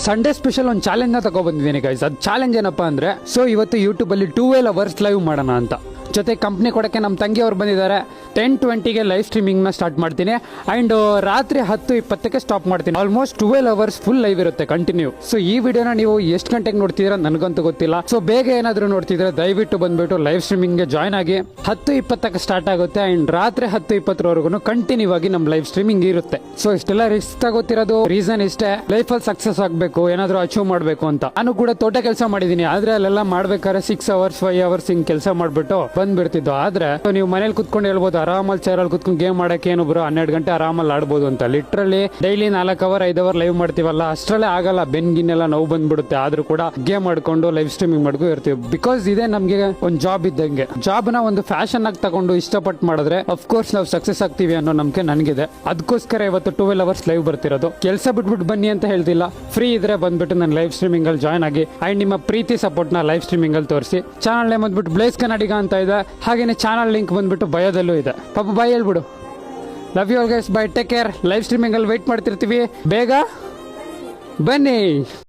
Sunday special ಒಂದು challenge ನ ತಗೊಬಂದಿದ್ದೀನಿ guys. ಅದು ಚಾಲೆಂಜ್ ಏನಪ್ಪಾ ಅಂದ್ರೆ, ಸೊ ಇವತ್ತು ಯೂಟ್ಯೂಬ್ ಅಲ್ಲಿ 12 ಅವರ್ಸ್ ಲೈವ್ ಮಾಡೋಣ ಅಂತ. ಜೊತೆ ಕಂಪ್ನಿ ಕೊಡಕ್ಕೆ ನಮ್ಮ ತಂಗಿ ಅವ್ರು ಬಂದಿದ್ದಾರೆ. 10:20ಗೆ ಲೈವ್ ಸ್ಟ್ರೀಮಿಂಗ್ ನ ಸ್ಟಾರ್ಟ್ ಮಾಡ್ತೀನಿ ಅಂಡ್ ರಾತ್ರಿ 10:20ಕ್ಕೆ ಸ್ಟಾಪ್ ಮಾಡ್ತೀನಿ. ಆಲ್ಮೋಸ್ಟ್ 12 ಅವರ್ಸ್ ಫುಲ್ ಲೈವ್ ಇರುತ್ತೆ ಕಂಟಿನ್ಯೂ. ಸೊ ಈ ವಿಡಿಯೋನ ನೀವು ಎಷ್ಟು ಗಂಟೆಗೆ ನೋಡ್ತಿದ್ದೀರಾ ನನಗಂತೂ ಗೊತ್ತಿಲ್ಲ. ಸೊ ಬೇಗ ಏನಾದರೂ ನೋಡ್ತಿದ್ರೆ ದಯವಿಟ್ಟು ಬಂದ್ಬಿಟ್ಟು ಲೈವ್ ಸ್ಟ್ರೀಮಿಂಗ್ ಗೆ ಜಾಯ್ನ್ ಆಗಿ. 10:20ಕ್ಕೆ ಸ್ಟಾರ್ಟ್ ಆಗುತ್ತೆ ಅಂಡ್ ರಾತ್ರಿ 10:20ವರೆಗೂ ಕಂಟಿನ್ಯೂ ಆಗಿ ನಮ್ಮ ಲೈವ್ ಸ್ಟ್ರೀಮಿಂಗ್ ಇರುತ್ತೆ. ಸೊ ಇಷ್ಟೆಲ್ಲ ರಿಸ್ಕ್ ತಗೋತಿರೋದು ರೀಸನ್ ಇಷ್ಟೇ, ಲೈಫ್ ಅಲ್ಲಿ ಸಕ್ಸಸ್ ಆಗಬೇಕು, ಏನಾದರೂ ಅಚೀವ್ ಮಾಡಬೇಕು ಅಂತ. ನಾನು ಕೂಡ ತೋಟ ಕೆಲಸ ಮಾಡಿದೀನಿ, ಆದ್ರೆ ಅಲ್ಲೆಲ್ಲ ಮಾಡ್ಬೇಕಾದ್ರೆ 6 ಅವರ್ಸ್ 5 ಅವರ್ಸ್ ಹಿಂಗ್ ಕೆಲಸ ಮಾಡ್ಬಿಟ್ಟು ಬಂದ್ಬಿಡ್ತಿದ್ದು. ಆದ್ರೆ ನೀವು ಮನೇಲಿ ಕುತ್ಕೊಂಡು ಹೇಳ್ಬೋದು ಆರಾಮಲ್ಲಿ ಚೇರಲ್ಲಿ ಕುತ್ಕೊಂಡು ಗೇಮ್ ಮಾಡಕ್ಕೆ ಏನು ಬ್ರೋ 12 ಗಂಟೆ ಆರಾಮಲ್ಲಿ ಆಡ್ಬೋದು ಅಂತ. Literally daily 4 hour 5 hour live ಮಾಡ್ತೀವಲ್ಲ, ಅಷ್ಟರಲ್ಲೇ ಆಗಲ್ಲ, ಬೆನ್ಗಿನ್ನೆಲ್ಲ ನೋವು ಬಂದ್ಬಿಡುತ್ತೆ. ಆದ್ರೂ ಕೂಡ ಗೇಮ್ ಮಾಡ್ಕೊಂಡು ಲೈವ್ ಸ್ಟ್ರೀಮಿಂಗ್ ಮಾಡ್ಕೊಂಡು ಇರ್ತೀವಿ. ಬಿಕಾಸ್ ಇದೇ ನಮ್ಗೆ ಒಂದು ಜಾಬ್ ಇದ್ದಂಗೆ. ಜಾಬ್ ನ ಒಂದು ಫ್ಯಾಷನ್ ಆಗಿ ತಗೊಂಡು ಇಷ್ಟಪಟ್ಟು ಮಾಡಿದ್ರೆ ಅಫ್ಕೋರ್ಸ್ ನಾವು ಸಕ್ಸಸ್ ಆಗ್ತೀವಿ ಅನ್ನೋ ನಂಬಿಕೆ ನನಗಿದೆ. ಅದಕ್ಕೋಸ್ಕರ ಇವತ್ತು 12 ಅವರ್ಸ್ ಲೈವ್ ಬರ್ತಿರೋದು. ಕೆಲಸ ಬಿಟ್ಬಿಟ್ಟು ಬನ್ನಿ ಅಂತ ಹೇಳ್ತಿಲ್ಲ, ಫ್ರೀ ಇದ್ರೆ ಬಂದ್ಬಿಟ್ಟು ನನ್ನ ಲೈವ್ ಸ್ಟ್ರೀಮಿಂಗ್ ಅಲ್ಲಿ ಜಾಯ್ನ್ ಆಗಿ ಅಂಡ್ ನಿಮ್ಮ ಪ್ರೀತಿ ಸಪೋರ್ಟ್ ನ ಲೈವ್ ಸ್ಟ್ರೀಮಿಂಗ್ ಅಲ್ಲಿ ತೋರಿಸಿ. ಚಾನಲ್ ನೇಮ್ ಬಂದ್ಬಿಟ್ಟು ಬ್ಲೇಸ್ ಕನ್ನಡಿಗ ಅಂತ ಇದೆ. ಹಾಗೇನೆ ಚಾನಲ್ ಲಿಂಕ್ ಬಂದ್ಬಿಟ್ಟು ಬಯೋದಲ್ಲೂ ಇದೆ. ಪಾಪ ಬಾಯ್ ಹೇಳ್ಬಿಡು. Love you all guys, bye, take care. Live streaming ಅಲ್ಲಿ ವೇಟ್ ಮಾಡ್ತಿರ್ತೀವಿ, ಬೇಗ ಬನ್ನಿ.